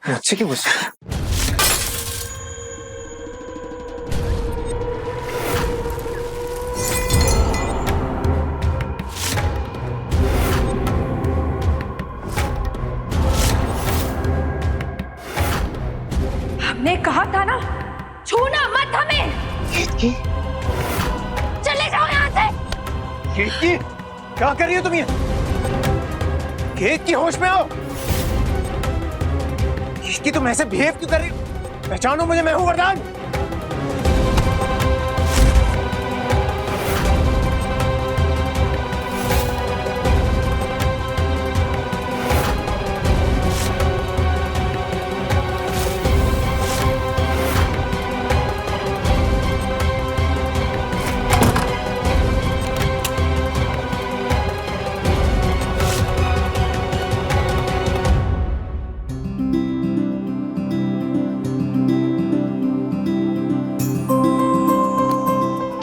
मुझसे क्यों पूछ? हमने कहा था ना, छूना मत हमें। केतकी, चले जाओ यहाँ से। केतकी, क्या कर रही हो तुम ये? केतकी, होश में आओ। केतकी, तुम ऐसे बिहेव क्यों कर रही हो? पहचानो मुझे, मैं हूँ वरदान।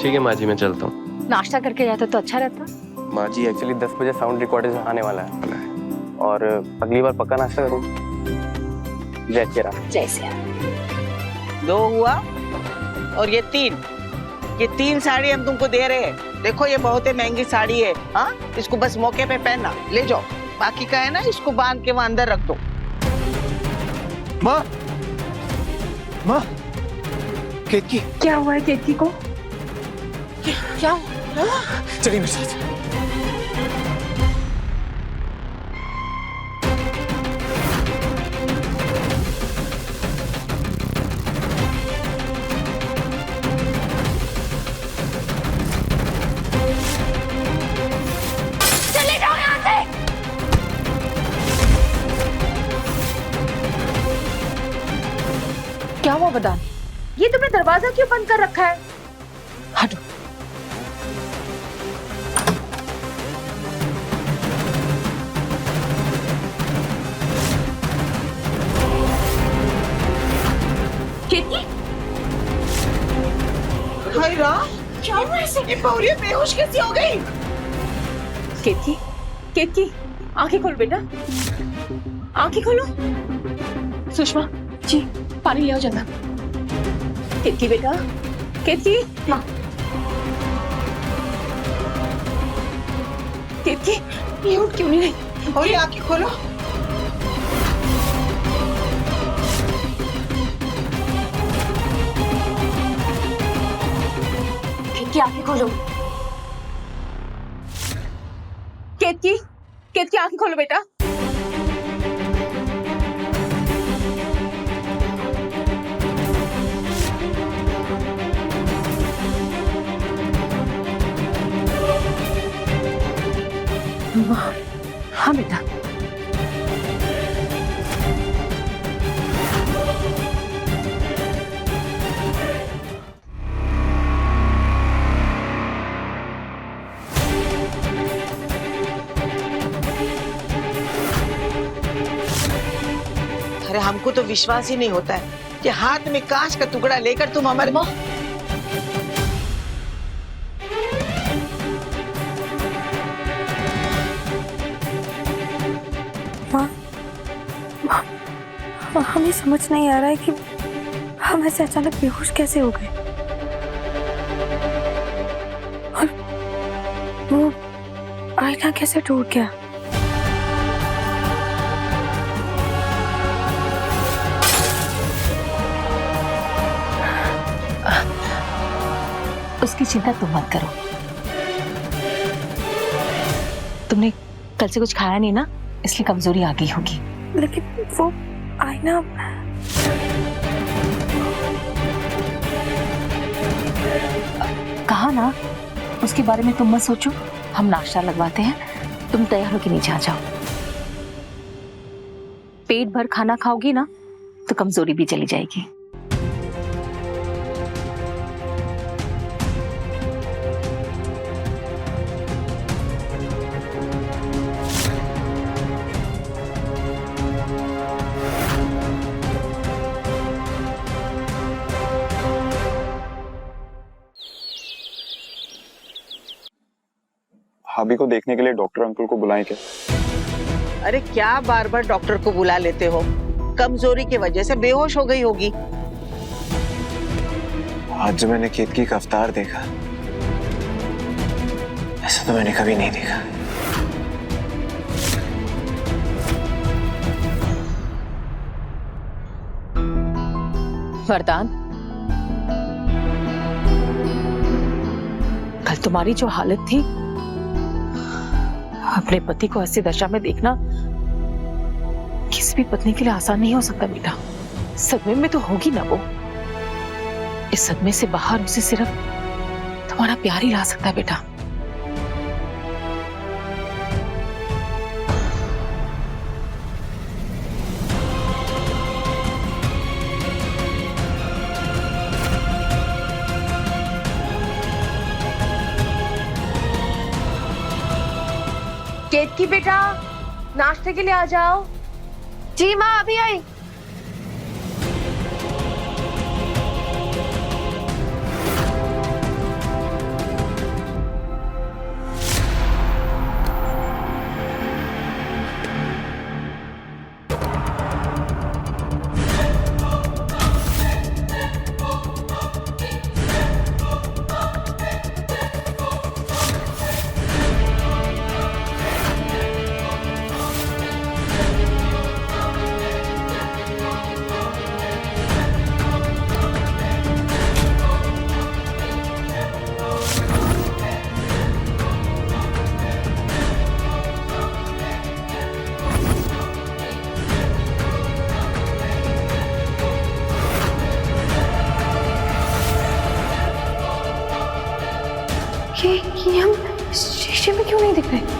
ठीक है माँ जी, मैं चलता हूँ। नाश्ता करके जाते तो अच्छा रहता। माँ जी एक्चुअली 10 बजे साउंड रिकॉर्डर आने वाला है और अगली बार पक्का नाश्ता करूँ। जय श्री राम। जैसे 2 हुआ और ये 3 साड़ी हम तुमको दे रहे हैं। देखो ये बहुत ही महंगी साड़ी है। हाँ, इसको बस मौके पे पहनना, ले जाओ। बाकी का है ना, इसको बांध के वहां अंदर रख दो। माँ, माँ, केतकी, क्या हुआ है केतकी को? क्या? चलिए मेरे साथ। चले जाओ यहाँ से। क्या हुआ वरदान? ये तुमने दरवाजा क्यों बंद कर रखा है? हटो। केतकी, हाय राम, क्या हुआ ऐसे? ये बहुरिया बेहोश कैसी हो गई? केतकी, केतकी, आंखें खोलो बेटा, आंखें खोलो। सुषमा जी, पानी ले आओ जल्दी। केतकी बेटा, केतकी माँ, केतकी ये उठ क्यों नहीं रही? और ये आंखें खोलो। केतकी आंखें खोलो। केतकी, केतकी आंखें खोलो बेटा। हाँ बेटा। अरे हमको तो विश्वास ही नहीं होता है कि हाथ में कांच का टुकड़ा लेकर तुम हमारे माँ, हमें समझ नहीं आ रहा है कि हम ऐसे अचानक बेहोश कैसे हो गए और वो आईना कैसे टूट गया। उसकी चिंता तुम मत करो। तुमने कल से कुछ खाया नहीं ना, इसलिए कमजोरी आ गई होगी। लेकिन वो आईना कहा ना, उसके बारे में तुम मत सोचो। हम नाश्ता लगवाते हैं, तुम तैयार होकर नीचे आ जाओ। पेट भर खाना खाओगी ना तो कमजोरी भी चली जाएगी। भाभी को देखने के लिए डॉक्टर अंकल को बुलाएं क्या? अरे क्या बार बार डॉक्टर को बुला लेते हो? कमजोरी की वजह से बेहोश हो गई होगी। आज जो मैंने केतकी का अवतार देखा, ऐसा तो मैंने कभी नहीं देखा। वरदान, कल तुम्हारी जो हालत थी, अपने पति को ऐसी दशा में देखना किसी भी पत्नी के लिए आसान नहीं हो सकता बेटा। सदमे में तो होगी ना वो। इस सदमे से बाहर उसे सिर्फ तुम्हारा प्यार ही ला सकता है बेटा। केतकी बेटा, नाश्ते के लिए आ जाओ। जी माँ, अभी आई। ये हम शीशे में क्यों नहीं दिख रहे?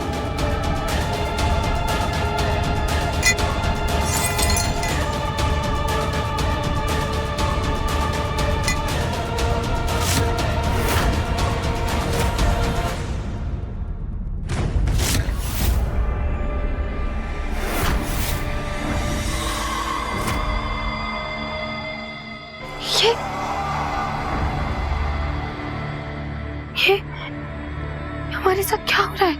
ये हमारे साथ क्या हो रहा है?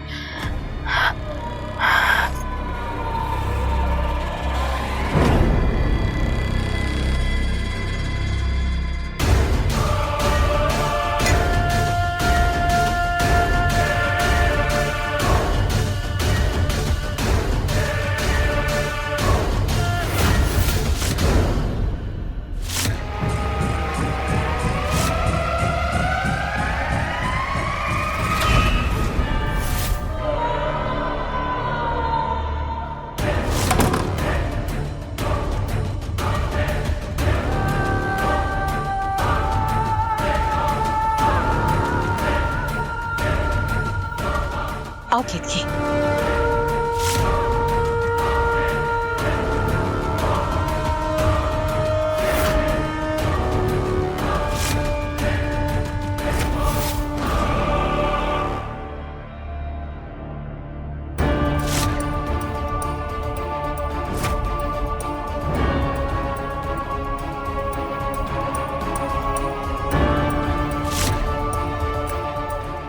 आओ केतकी।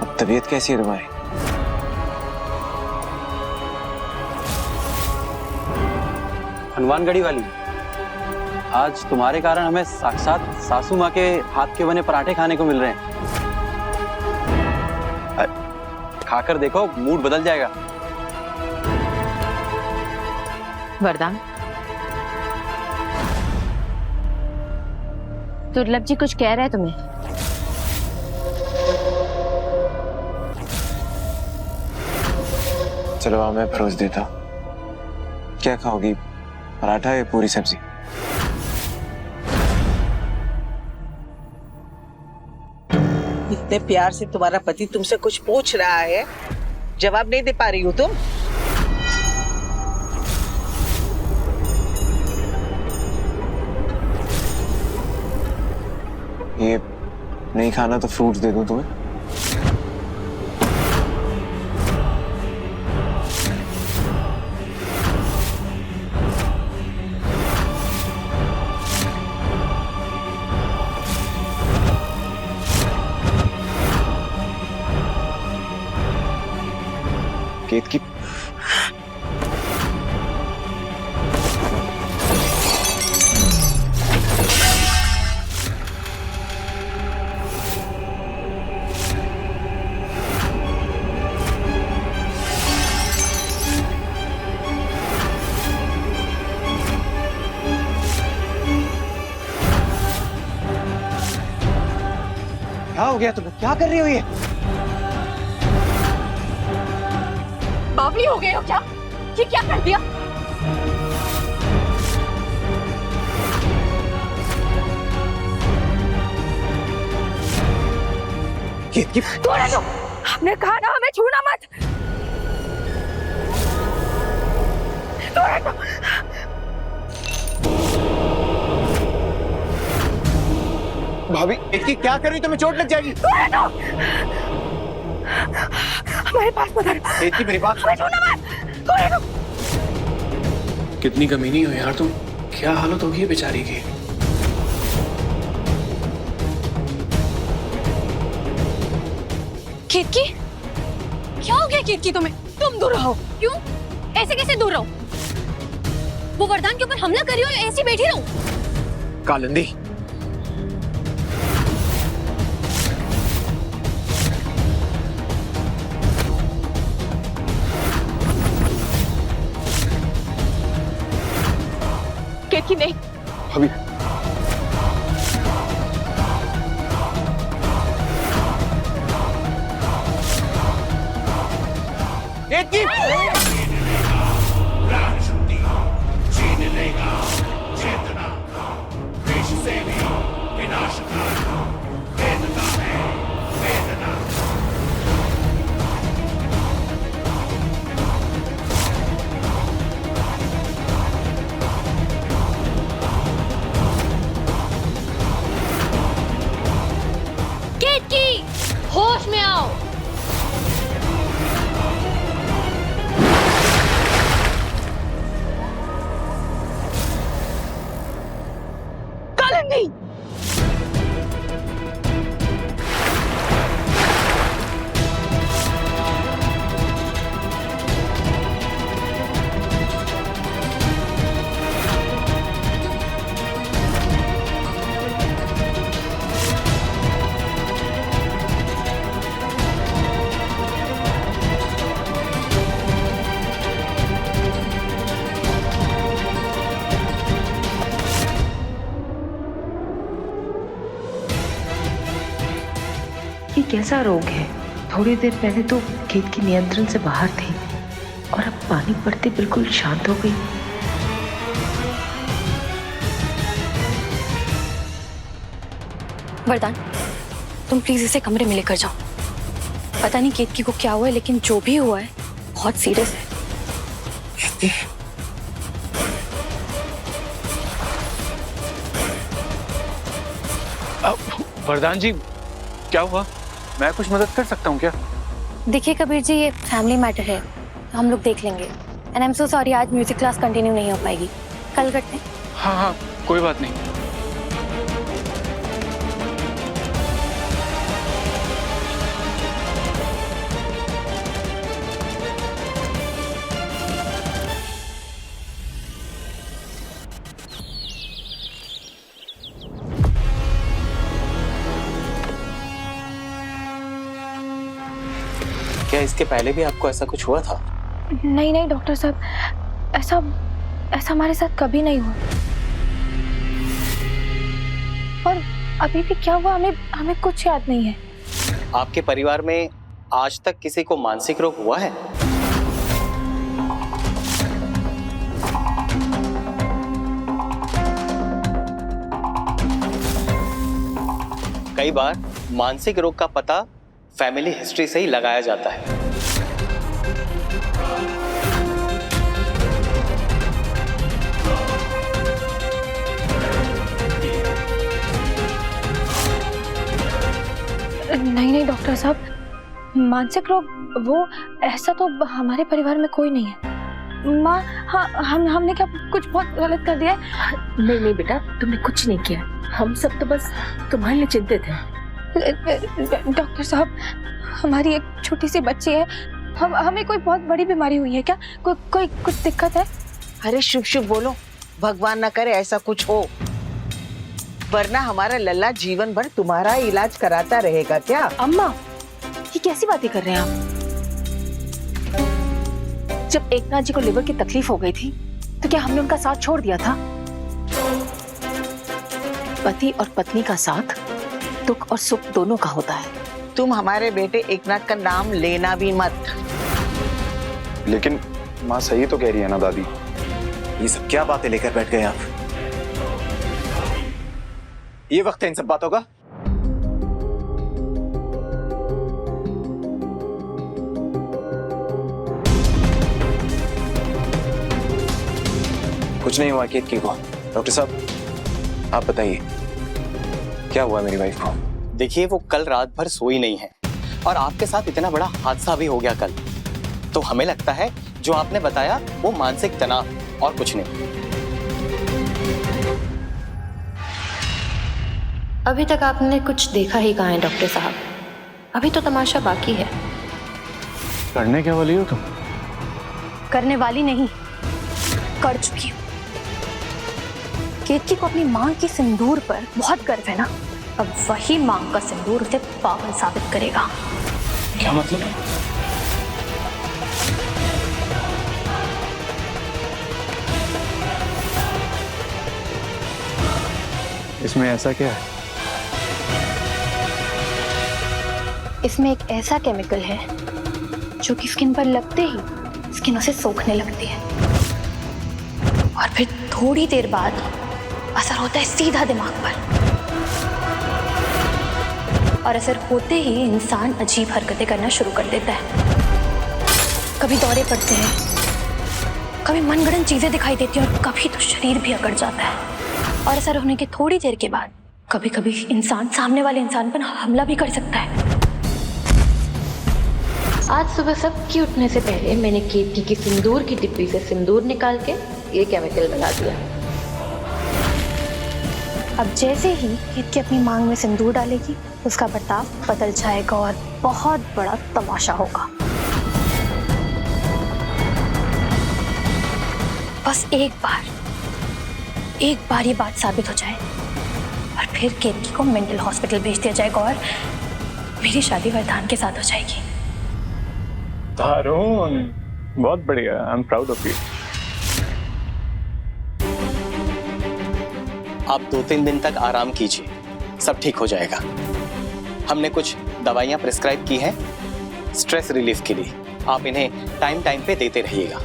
अब तबीयत कैसी है तुम्हारी? हनुमानगढ़ी वाली, आज तुम्हारे कारण हमें साक्षात सासू माँ के हाथ के बने पराठे खाने को मिल रहे हैं। खाकर देखो, मूड बदल जाएगा। वरदान, दुर्लभ जी कुछ कह रहे हैं तुम्हें? चलो आओ, मैं परोस देता हूँ। क्या खाओगी, पराठा या पूरी सब्जी? इतने प्यार से तुम्हारा पति तुमसे कुछ पूछ रहा है, जवाब नहीं दे पा रही हो तुम? ये नहीं खाना तो फ्रूट्स दे दूं तुम्हें? केतकी, क्या हो गया तुम्हें? क्या कर रही हो ये? बावली हो गए हो क्या? ये क्या कर दिया? केतकी, तोड़े दो। हमने कहा ना हमें छूना मत। तोड़े दो। भाभी केतकी क्या कर रही हो? तुम्हें चोट लग जाएगी। तोड़े दो। हमारे पास मत आना। केतकी मेरी बात। हमें छूना मत। तोड़े दो। कितनी कमीनी हो यार तुम। क्या हालत होगी बेचारी की। केतकी, क्या हो गया केतकी तुम्हें? तुम दूर रहो। क्यों? ऐसे कैसे दूर रहो? वो वरदान के ऊपर हमला कर रही हो, ऐसी बैठी रहूं? कालिंदी, केतकी नहीं। भाभी केतकी, केतकी, होश में आओ। कालिंदी, ये कैसा रोग है? थोड़ी देर पहले तो खेत के नियंत्रण से बाहर थी और अब पानी पड़ते बिल्कुल शांत हो गई। वरदान, तुम प्लीज इसे कमरे में लेकर जाओ। पता नहीं केतकी को क्या हुआ है, लेकिन जो भी हुआ है बहुत सीरियस है। वरदान जी, क्या हुआ? मैं कुछ मदद कर सकता हूँ क्या? देखिए कबीर जी, ये फैमिली मैटर है, हम लोग देख लेंगे। And I am so sorry, आज म्यूजिक क्लास कंटिन्यू नहीं हो पाएगी, कल करते हैं। हाँ हाँ, कोई बात नहीं। क्या इसके पहले भी आपको ऐसा कुछ हुआ था? नहीं नहीं डॉक्टर साहब, ऐसा ऐसा हमारे साथ कभी नहीं हुआ। और अभी भी क्या हुआ हमें हमें कुछ याद नहीं है। आपके परिवार में आज तक किसी को मानसिक रोग हुआ है? कई बार मानसिक रोग का पता फैमिली हिस्ट्री से ही लगाया जाता है। नहीं नहीं डॉक्टर साहब, मानसिक रोग वो ऐसा तो हमारे परिवार में कोई नहीं है। माँ, हाँ, हमने क्या कुछ बहुत गलत कर दिया है? नहीं नहीं बेटा, तुमने कुछ नहीं किया। हम सब तो बस तुम्हारे लिए चिंतित हैं। डॉक्टर साहब, हमारी एक छोटी सी बच्ची है, हमें कोई बहुत बड़ी बीमारी हुई है क्या? कोई कुछ दिक्कत है? अरे शुभ शुभ बोलो, भगवान ना करे ऐसा कुछ हो, वरना हमारा लल्ला जीवन भर तुम्हारा इलाज कराता रहेगा क्या? अम्मा, ये कैसी बातें कर रहे हैं आप? जब एकनाथ जी को लिवर की तकलीफ हो गई थी तो क्या हमने उनका साथ छोड़ दिया था? पति और पत्नी का साथ दुख और सुख दोनों का होता है। तुम हमारे बेटे एकनाथ का नाम लेना भी मत। लेकिन माँ सही तो कह रही है ना दादी। ये सब क्या बातें लेकर बैठ गए आप? ये वक्त है इन सब बातों का? कुछ नहीं हुआ केतकी को। डॉक्टर साहब आप बताइए क्या हुआ मेरी वाइफ को? देखिए वो कल रात भर सोई नहीं है और आपके साथ इतना बड़ा हादसा भी हो गया कल, तो हमें लगता है जो आपने बताया वो मानसिक तनाव और कुछ नहीं। अभी तक आपने कुछ देखा ही कहाँ है डॉक्टर साहब, अभी तो तमाशा बाकी है। करने क्या वाली हो तुम? करने वाली नहीं, कर चुकी हूँ। केतकी को अपनी मांग की सिंदूर पर बहुत गर्व है ना, अब वही मांग का सिंदूर उसे पागल साबित करेगा। क्या मतलब? इसमें ऐसा क्या है? इसमें एक ऐसा केमिकल है जो कि स्किन पर लगते ही स्किन उसे सोखने लगती है और फिर थोड़ी देर बाद असर होता है सीधा दिमाग पर, और असर होते ही इंसान अजीब हरकतें करना शुरू कर देता है। कभी दौरे पड़ते हैं, कभी मनगढ़ंत चीजें दिखाई देती हैं और कभी तो शरीर भी अकड़ जाता है। और असर होने के थोड़ी देर के बाद कभी कभी इंसान सामने वाले इंसान पर हमला भी कर सकता है। आज सुबह सबके उठने से पहले मैंने केतकी की सिंदूर की डिब्बी से सिंदूर निकाल के ये केमिकल मिला दिया। अब जैसे ही केतकी अपनी मांग में सिंदूर डालेगी उसका बर्ताव बदल जाएगा और बहुत बड़ा तमाशा होगा। बस एक बार ये बात साबित हो जाए और फिर केतकी को मेंटल हॉस्पिटल भेज दिया जाएगा और मेरी शादी वरदान के साथ हो जाएगी। तारुण, बहुत बढ़िया, I am proud of you. आप 2-3 दिन तक आराम कीजिए, सब ठीक हो जाएगा। हमने कुछ दवाइयाँ प्रिस्क्राइब की हैं स्ट्रेस रिलीफ के लिए, आप इन्हें टाइम टाइम पे देते रहिएगा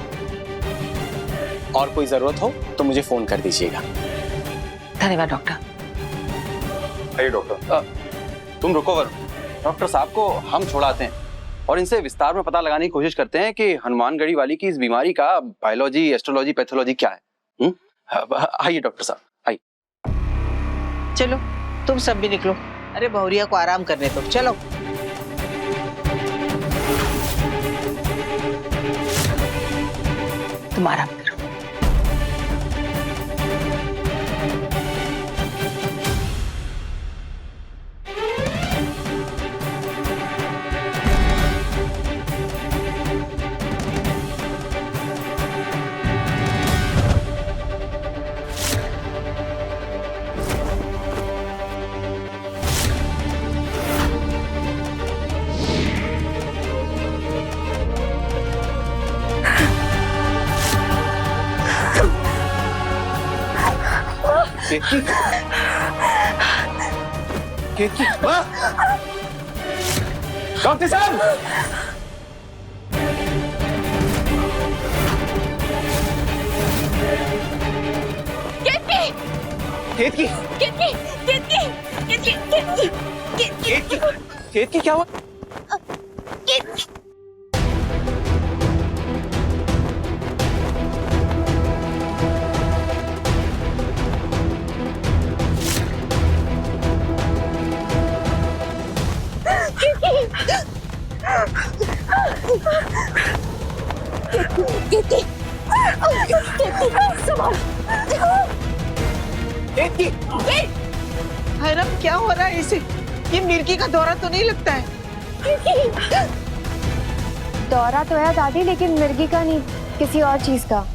और कोई जरूरत हो तो मुझे फोन कर दीजिएगा। धन्यवाद डॉक्टर। आइए डॉक्टर। तुम रुको वरुण, डॉक्टर साहब को हम छोड़ाते हैं और इनसे विस्तार में पता लगाने की कोशिश करते हैं कि हनुमानगढ़ी वाली की इस बीमारी का बायोलॉजी, एस्ट्रोलॉजी, पैथोलॉजी क्या है। आइए डॉक्टर साहब, आइए। चलो तुम सब भी निकलो, अरे बहुरिया को आराम करने दो, चलो। तुम आराम करो। केतकी, केतकी, माँ! डॉक्टर साहब! केतकी, केतकी, केतकी, केतकी, केतकी, केतकी, केतकी, केतकी क्या हुआ? केतकी। हैरम, क्या हो रहा है इसे? ये मिर्गी का दौरा तो नहीं लगता है? दौरा तो है दादी, लेकिन मिर्गी का नहीं, किसी और चीज का।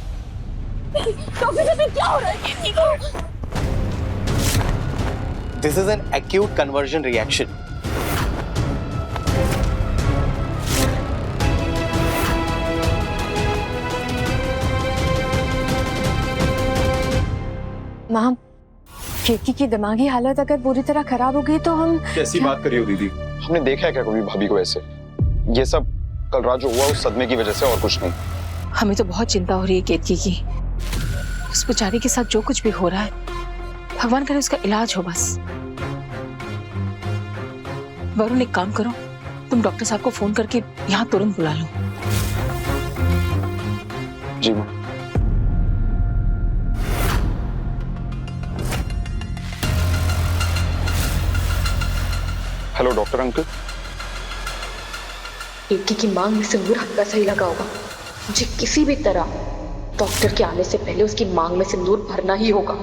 क्या हो रहा है केतकी को? This is an acute conversion reaction. माँ, केतकी की दिमागी हालत अगर पूरी तरह खराब हो गई तो हम कैसी बात करी हो दीदी? हमने देखा है क्या कभी भाभी को ऐसे? ये सब कल रात जो हुआ उस सदमे की वजह से और कुछ नहीं। हमें तो बहुत चिंता हो रही है केतकी की। उस बेचारी के साथ जो कुछ भी हो रहा है, भगवान करे उसका इलाज हो बस। वरुण एक काम करो, तुम डॉक्टर साहब को फोन करके यहाँ तुरंत बुला लो। जी माँ। Hello doctor uncle. केतकी की मांग में सिंदूर हल्का सही लगा होगा। मुझे किसी भी तरह डॉक्टर के आने से पहले उसकी मांग में सिंदूर भरना ही होगा।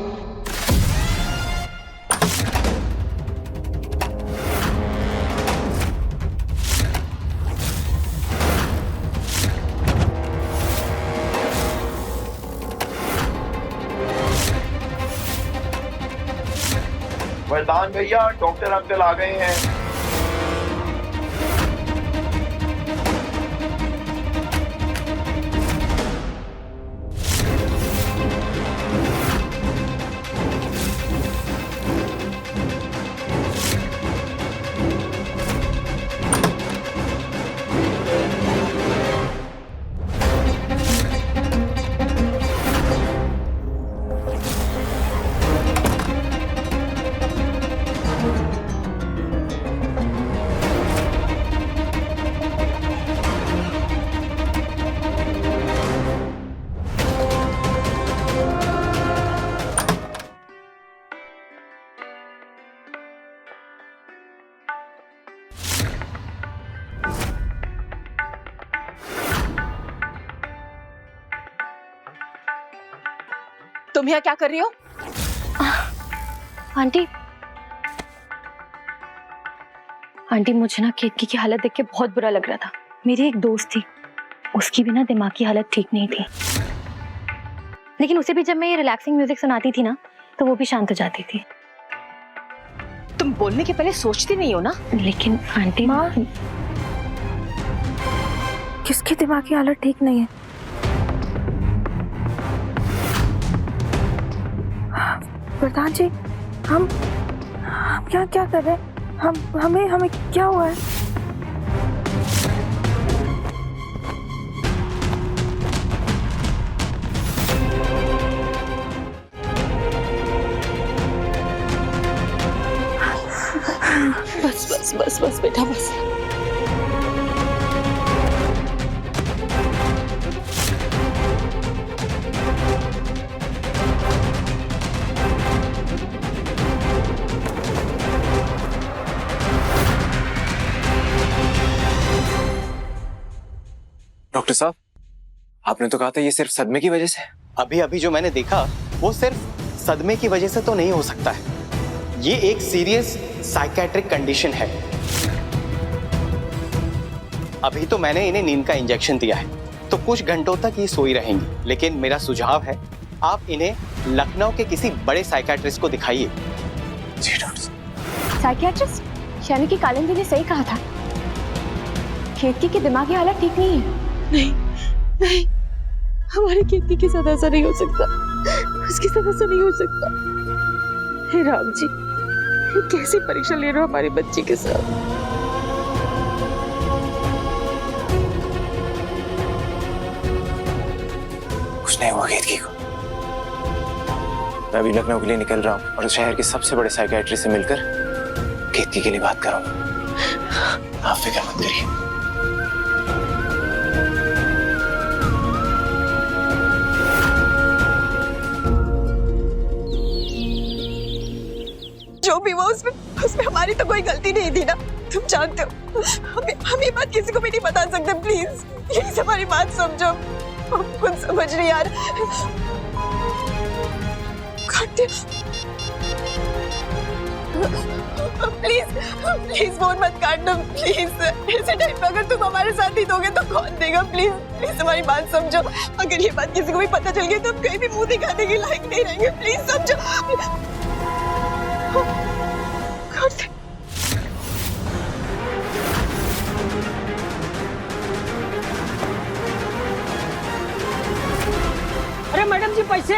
वरदान भैया, डॉक्टर अंकल आ गए हैं। तुम यहाँ क्या कर रही हो? आंटी, आंटी मुझे ना केतकी की हालत देख के बहुत बुरा लग रहा था। मेरी एक दोस्त थी, उसकी भी ना दिमाग की हालत ठीक नहीं थी, लेकिन उसे भी जब मैं ये रिलैक्सिंग म्यूजिक सुनाती थी ना तो वो भी शांत हो जाती थी। तुम बोलने के पहले सोचती नहीं हो ना? लेकिन आंटी माँ, किसकी दिमाग की हालत ठीक नहीं है? प्रधान जी, हम क्या कर रहे हैं? हमें क्या हुआ है? बस बेटा बस। डॉक्टर साहब, आपने तो कहा था ये सिर्फ सदमे की वजह से। अभी अभी जो मैंने देखा वो सिर्फ सदमे की वजह से तो नहीं हो सकता है। ये एक सीरियस साइकेट्रिक कंडीशन है। अभी तो मैंने इन्हें नींद का इंजेक्शन दिया है, तो कुछ घंटों तक ये सोई रहेंगी। लेकिन मेरा सुझाव है आप इन्हें लखनऊ के किसी बड़े साइकेट्रिस्ट को दिखाइए। जी डॉक्टर। साइकियाट्रिस्ट यानी कि कालिंदी ने सही कहा था, केतकी की दिमागी हालत ठीक नहीं है। नहीं, हमारी केतकी के साथ ऐसा नहीं हो सकता। उसके साथ ऐसा नहीं हो सकता। हे राम जी, कैसी परीक्षा ले रहे हो हमारी बच्ची के साथ? कुछ नहीं हुआ केतकी को। मैं अभी लखनऊ के लिए निकल रहा हूँ और शहर के सबसे बड़े साइकियाट्रिस्ट से मिलकर केतकी के लिए बात करूंगा। आप फिक्र मत करिए। जो भी वो उसमें हमारी तो कोई गलती नहीं थी ना, तुम जानते हो। हम ये बात किसी को भी नहीं बता सकते। प्लीज हमारी बात समझो। कुछ समझ नहीं आ रहा। प्लीज फोन मत काटना प्लीज। ऐसे टाइम पे अगर तुम हमारे साथ ही दोगे तो कौन देगा? प्लीज हमारी बात समझो। अगर ये बात किसी को भी पता चल गई तो हम कहीं भी मुंह दिखाने के लायक नहीं रहेंगे। प्लीज समझो। अरे मैडम जी पैसे।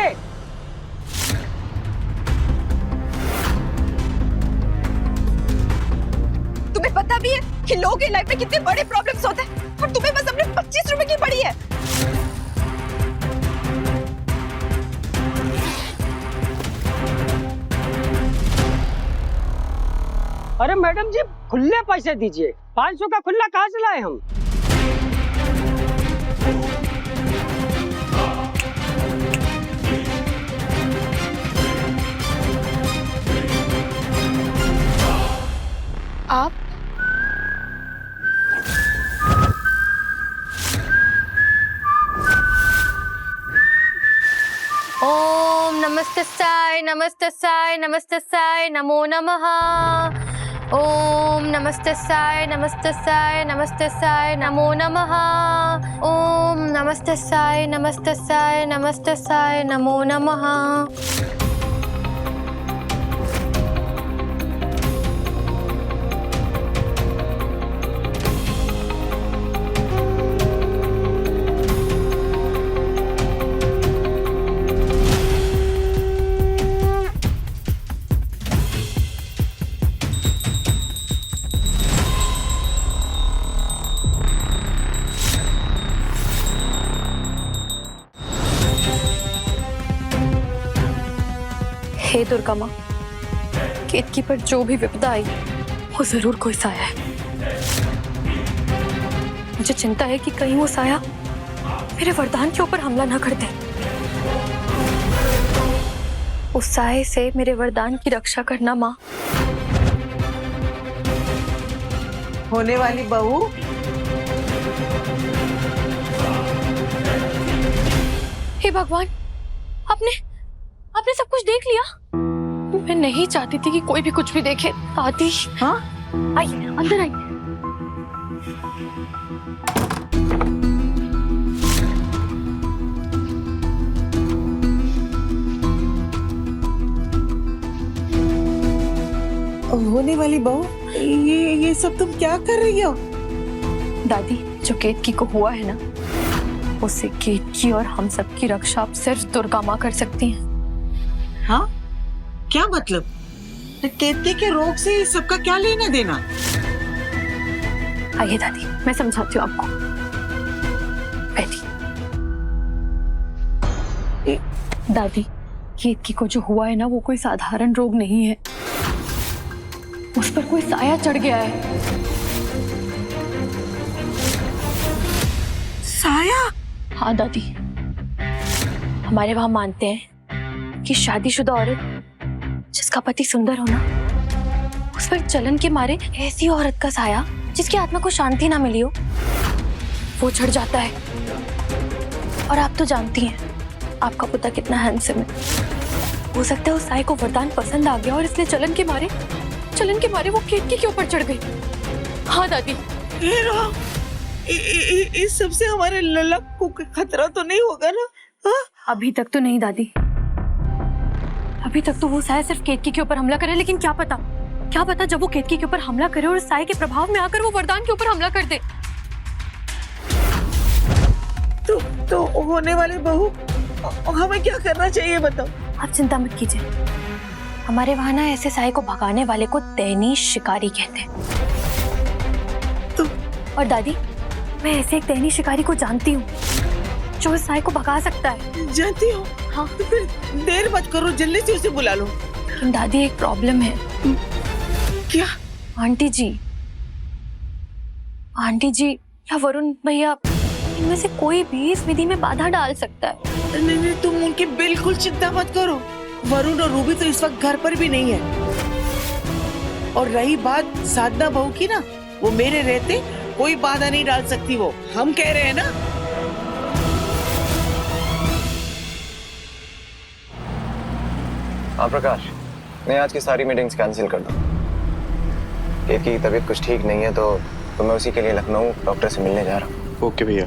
भी है कि लोगों की लाइफ में कितने बड़े प्रॉब्लम्स होते हैं और तुम्हें बस अपने 25 रुपए की पड़ी है। अरे मैडम जी खुले पैसे दीजिए, 500 का खुला कहाँ से लाए हम? आप ओम नमस्तस्साय नमस्तस्साय नमस्तस्साय नमो नमः। ओम नमस्तस्साय नमस्तस्साय नमस्तस्साय नमो नमः। ओम नमस्तस्साय नमस्तस्साय नमस्तस्साय नमो नमः। हे दुर्गा माँ, केतकी पर जो भी विपदा आई वो जरूर कोई साया है। मुझे चिंता है कि कहीं वो साया मेरे वरदान के ऊपर हमला ना कर दे। उस साये से मेरे वरदान की रक्षा करना माँ। होने वाली बहू, हे भगवान, आपने सब कुछ देख लिया? मैं नहीं चाहती थी कि कोई भी कुछ भी देखे। आदि, हाँ, आइए अंदर आइए। होने वाली बहू, ये सब तुम क्या कर रही हो? दादी, जो केतकी को हुआ है ना, उससे केतकी और हम सब की रक्षा अब सिर्फ दुर्गा माँ कर सकती हैं। हाँ, क्या मतलब? केतकी के रोग से सबका क्या लेना देना? आइए दादी, मैं समझाती हूँ आपको। बैठिए। दादी, केतकी को जो हुआ है ना, वो कोई साधारण रोग नहीं है। उस पर कोई साया चढ़ गया है। साया? हाँ दादी, हमारे वहां मानते हैं कि शादीशुदा औरत जिसका पति सुंदर हो ना, उस पर जलन के मारे ऐसी औरत का साया जिसकी आत्मा को शांति ना मिली हो, वो चढ़ जाता है। और आप तो जानती हैं आपका पुत्र कितना हैंडसम है। हो सकता है उस साये को वरदान पसंद आ गया और इसलिए जलन के मारे वो केतकी के ऊपर चढ़ गई। हाँ दादी। इस सबसे हमारे ललक को खतरा तो नहीं होगा ना? हाँ? अभी तक तो नहीं दादी, अभी तक तो वो साया सिर्फ केतकी के ऊपर हमला करे, लेकिन क्या पता जब वो केतकी के ऊपर हमला करे और उस साये के प्रभाव में आकर वो वरदान के ऊपर हमला कर दे। तो होने वाले बहू, हमें क्या करना चाहिए बताओ? आप चिंता मत कीजिए, हमारे वहां ना ऐसे साये को भगाने वाले को तैनी शिकारी कहते हैं। और दादी, मैं ऐसे एक तैनी शिकारी को जानती हूँ जो इस साये को भगा सकता है। जानती हो? हाँ। तो फिर देर मत करो, जल्दी से उसे बुला लो। लेकिन दादी, एक प्रॉब्लम है। क्या? आंटी जी या वरुण भैया, इनमें से कोई भी इस विधि में बाधा डाल सकता है। नहीं, तुम उनकी बिल्कुल चिंता मत करो। वरुण और रूबी तो इस वक्त घर पर भी नहीं है। और रही बात साधना बहू की ना, वो मेरे रहते कोई बाधा नहीं डाल सकती। वो हम कह रहे हैं ना। हाँ प्रकाश, मैं आज की सारी मीटिंग्स कैंसिल कर दूँ। केतकी की तबीयत कुछ ठीक नहीं है, तो मैं उसी के लिए लखनऊ डॉक्टर से मिलने जा रहा हूँ। ओके भैया।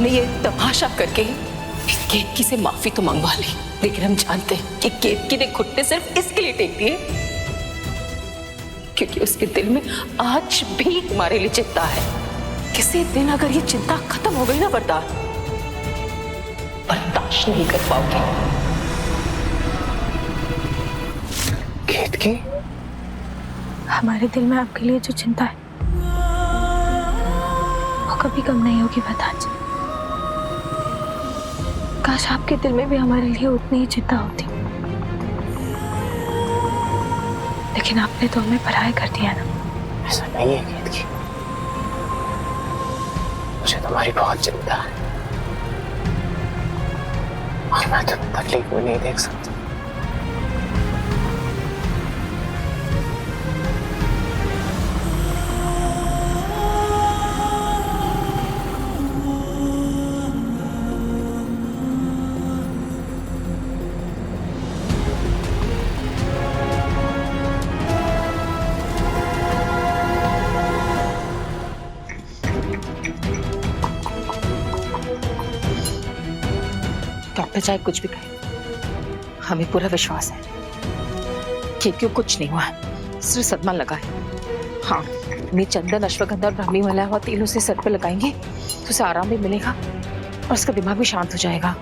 हमने ये तमाशा करके केतकी से माफी तो मंगवा ली, लेकिन हम जानते हैं कि केतकी ने घुटने सिर्फ इसके लिए टेक दिए क्योंकि उसके दिल में आज भी तुम्हारे लिए चिंता है। किसी दिन अगर ये चिंता खत्म हो गई ना वरदान, बर्दाश्त नहीं कर पाओगे। केतकी, हमारे दिल में आपके लिए जो चिंता है वो कभी कम नहीं होगी वरदान जी। काश आपके दिल में भी हमारे लिए उतनी ही चिंता होती, लेकिन आपने तो हमें पराया कर दिया ना। ऐसा नहीं है केतकी, मुझे तुम्हारी बहुत चिंता है और मैं तुम्हें तकलीफ में नहीं देख सकता। डॉक्टर चाहे कुछ भी कहे, हमें पूरा विश्वास है कि क्यों कुछ नहीं हुआ है, सिर्फ सदमा लगा है। हाँ, मैं चंदन, अश्वगंधा और ब्राह्मी मला हुआ तेल उसे सर पे लगाएंगे तो उसे आराम भी मिलेगा और उसका दिमाग भी शांत हो जाएगा।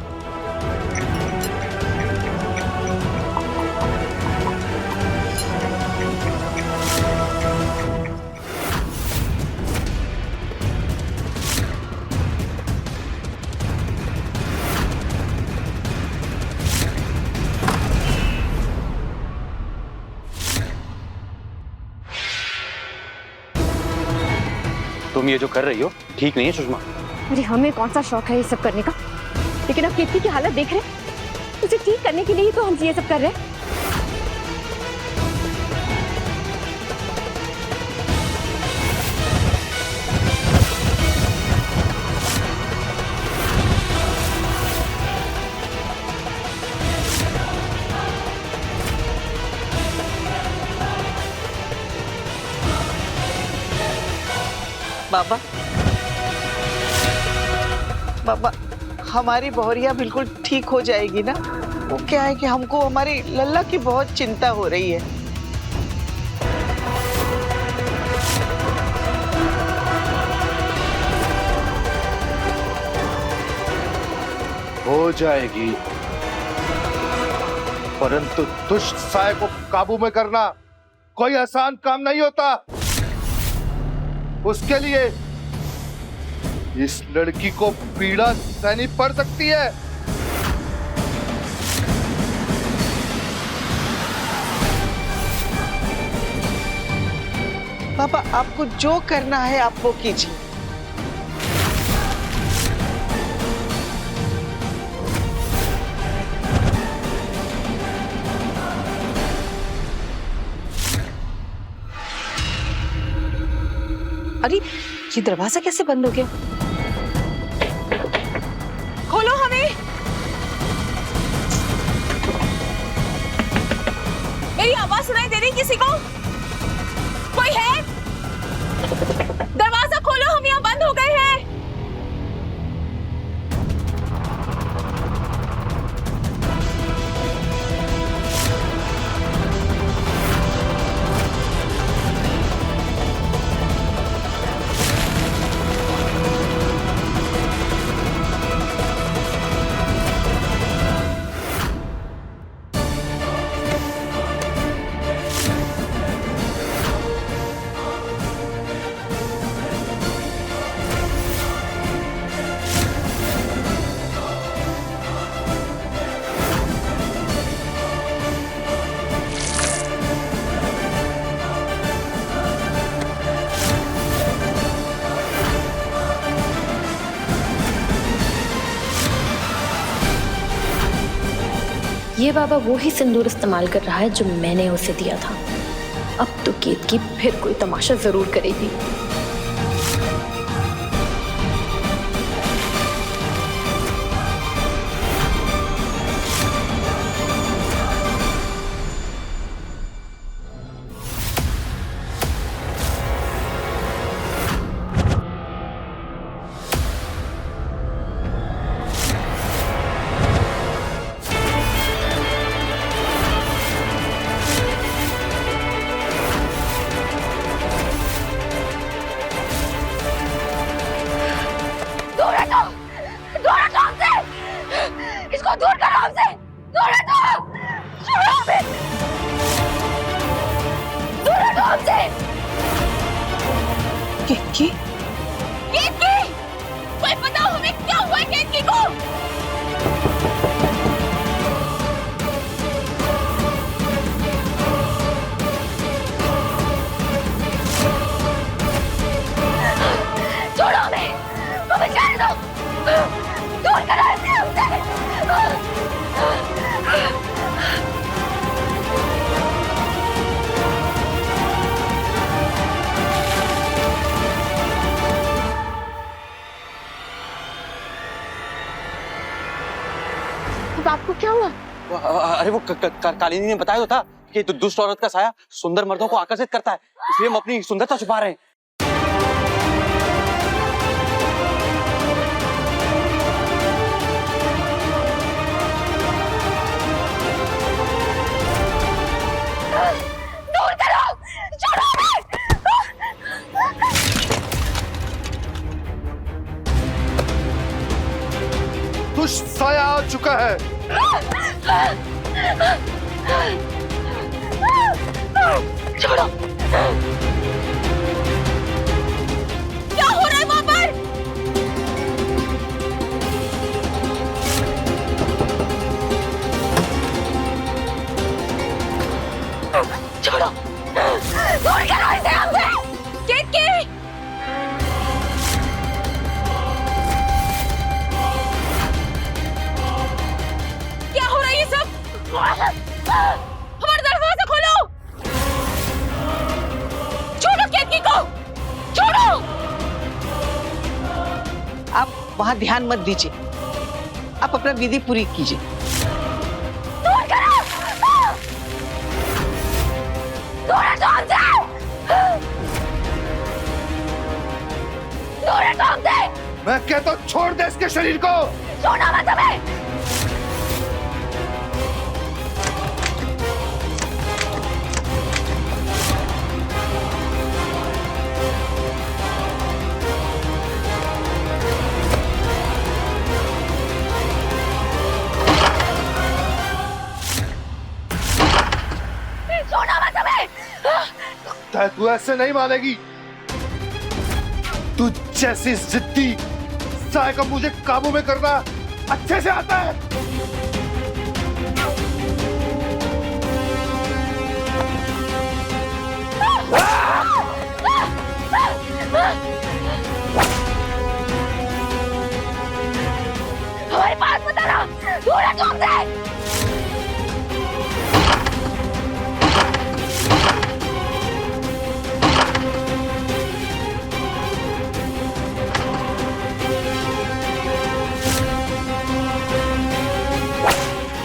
तुम ये जो कर रही हो ठीक नहीं है सुषमा। अरे हमें कौन सा शौक है ये सब करने का, लेकिन अब केतकी की हालत देख रहे हैं, उसे ठीक करने के लिए ही तो हम ये सब कर रहे हैं। बाबा, बाबा, हमारी बहुरिया बिल्कुल ठीक हो जाएगी ना? वो क्या है कि हमको हमारी लल्ला की बहुत चिंता हो रही है। हो जाएगी, परंतु दुष्ट साय को काबू में करना कोई आसान काम नहीं होता। उसके लिए इस लड़की को पीड़ा सहनी पड़ सकती है। पापा, आपको जो करना है आप वो कीजिए। अरे ये दरवाजा कैसे बंद हो गया? खोलो हमें। मेरी आवाज सुनाई दे रही किसी को? कोई है? दरवाजा खोलो, हम यहाँ बंद हो गए हैं। ये बाबा वो ही सिंदूर इस्तेमाल कर रहा है जो मैंने उसे दिया था। अब तो केतकी फिर कोई तमाशा जरूर करेगी। अरे वो कालिंदी ने बताया तो था कि दुष्ट औरत का साया सुंदर मर्दों को आकर्षित करता है, इसलिए हम अपनी सुंदरता छुपा रहे हैं। दूर करो, छोड़ो हमें। दुष्ट साया आ चुका है। छोड़ो। क्या हो रहा है वहां पर? छोड़ो, दूर करो इसे हमसे। केतकी, क्या हो रहा है ये सब? हमारा दरवाजा खोलो। छोड़ो केतकी को, छोड़ो। आप वहां ध्यान मत दीजिए, आप अपना विधि पूरी कीजिए। दूर करो, दूर हटो हमसे, दूर हटो हमसे। मैं कहता हूं छोड़ दे इसके शरीर को। छोड़ो मत हमें। छोड़ो मत हमें। तू ऐसे नहीं मानेगी। तू जैसी जिद्दी साया को मुझे काबू में करना अच्छे से आता है। हमारे पास मत आना, दूर हटो हमसे।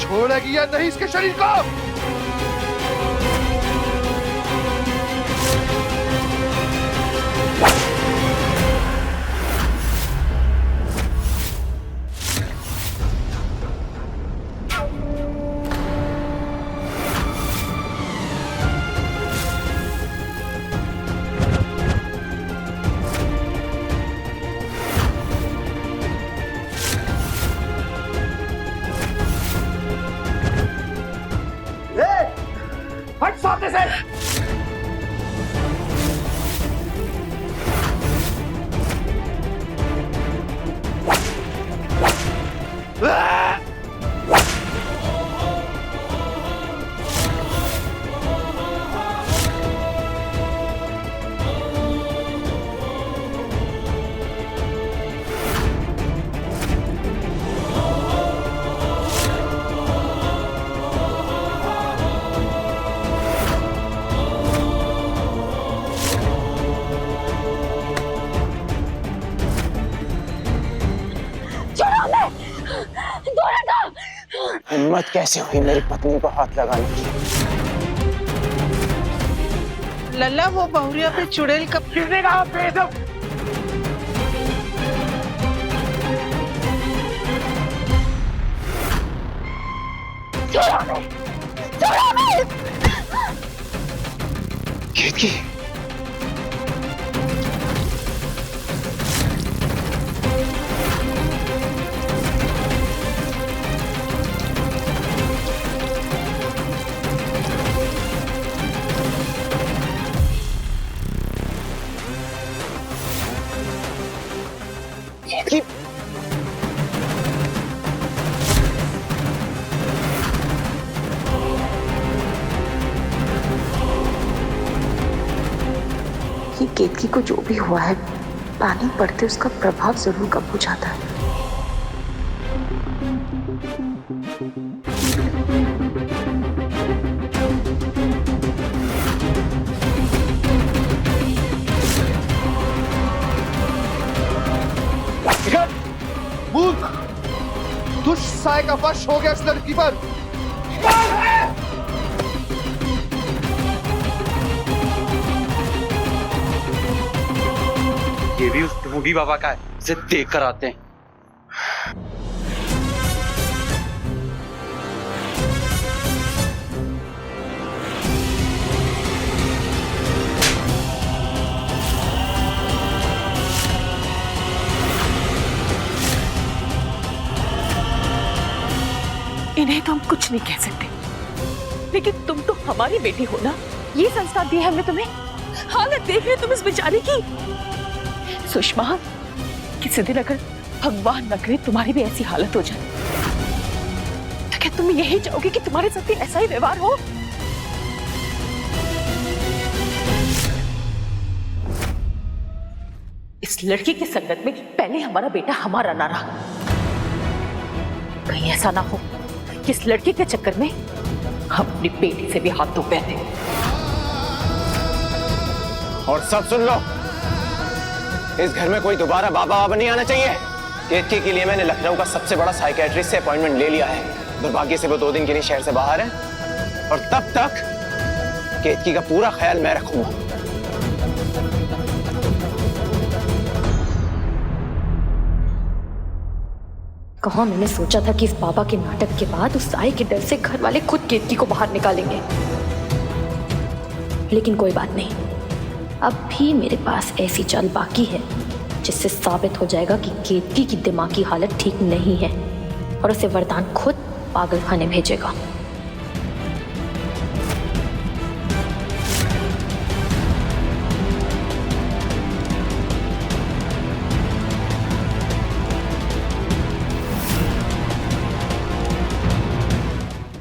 छोड़ेगी या नहीं इसके शरीर को? हट सामने से। हिम्मत कैसे हुई मेरी पत्नी को हाथ लगाने की? लल्ला वो बहुरिया पे चुड़ैल कब किसने कहा बेदम? केतकी, ये केतकी को जो भी हुआ है, पानी पड़ते उसका प्रभाव जरूर कम हो जाता है। मूर्ख, दुष्ट साया का वश हो गया इस लड़की पर। ये भी उस ढोंगी बाबा का है, इसे देख कर आते हैं। इन्हें तो हम कुछ नहीं कह सकते, लेकिन तुम तो हमारी बेटी हो ना। ये संस्कार दिया हमने तुम्हें। हालत देख रहे तुम इस बेचारी की। सुषमा, किसी दिन अगर भगवान न करे तुम्हारी भी ऐसी हालत हो जाए, तो क्या तुम यही चाहोगे कि तुम्हारे साथ भी ऐसा ही व्यवहार हो? इस लड़की की संगत में पहले हमारा बेटा हमारा ना रहा। कहीं ऐसा ना हो कि इस लड़के के चक्कर में हम अपनी बेटी से भी हाथ धो बैठे। और सब सुन लो, इस घर में कोई दोबारा बाबा नहीं आना चाहिए। केतकी के लिए मैंने लखनऊ का सबसे बड़ा साइकियाट्रिस्ट से अपॉइंटमेंट ले लिया है। दुर्भाग्य से वो 2 दिन के लिए शहर से बाहर है, और तब तक केतकी का पूरा ख्याल मैं रखूंगा। कहाँ मैंने सोचा था कि इस बाबा के नाटक के बाद उस साई के डर से घर वाले खुद केतकी को बाहर निकालेंगे। लेकिन कोई बात नहीं, अब भी मेरे पास ऐसी चाल बाकी है जिससे साबित हो जाएगा कि केतकी की दिमागी हालत ठीक नहीं है और उसे वरदान खुद पागलखाने भेजेगा।